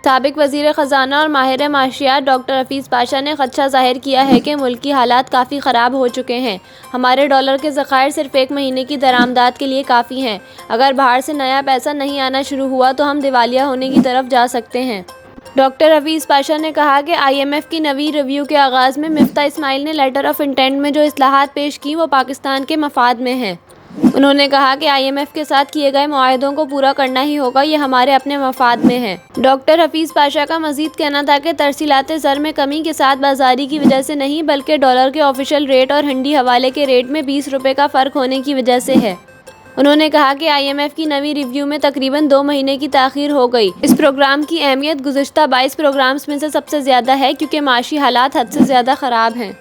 साबिक वज़ीर ख़ज़ाना और माहिर माशियात डॉक्टर हफीज़ पाशा ने ख़दशा ज़ाहिर किया है कि मुल्की हालात काफ़ी ख़राब हो चुके हैं। हमारे डॉलर के ज़ख़ायर सिर्फ़ 1 महीने की दरामदात के लिए काफ़ी हैं। अगर बाहर से नया पैसा नहीं आना शुरू हुआ तो हम दिवालिया होने की तरफ जा सकते हैं। डॉक्टर हफीज़ पाशा ने कहा कि IMF की नवी रिव्यू के आगाज़ में मिफ्ता इस्माइल ने लेटर ऑफ इंटेंट में जो इस्लाहात पेश की वो पाकिस्तान के मफाद में हैं। उन्होंने कहा कि IMF के साथ किए गए मुआहदों को पूरा करना ही होगा, ये हमारे अपने मफाद में है। डॉक्टर हफीज़ पाशा का मज़ीद कहना था कि तरसीलात ज़र में कमी के साथ बाजारी की वजह से नहीं बल्कि डॉलर के ऑफिशियल रेट और हंडी हवाले के रेट में 20 रुपये का फ़र्क होने की वजह से है। उन्होंने कहा कि IMF की नवी रिव्यू में तकरीबन 2 महीने की ताख़ीर हो गई। इस प्रोग्राम की अहमियत गुज़िश्ता 22 प्रोग्राम्स में से सबसे ज़्यादा है क्योंकि माशी हालात हद से ज़्यादा ख़राब हैं।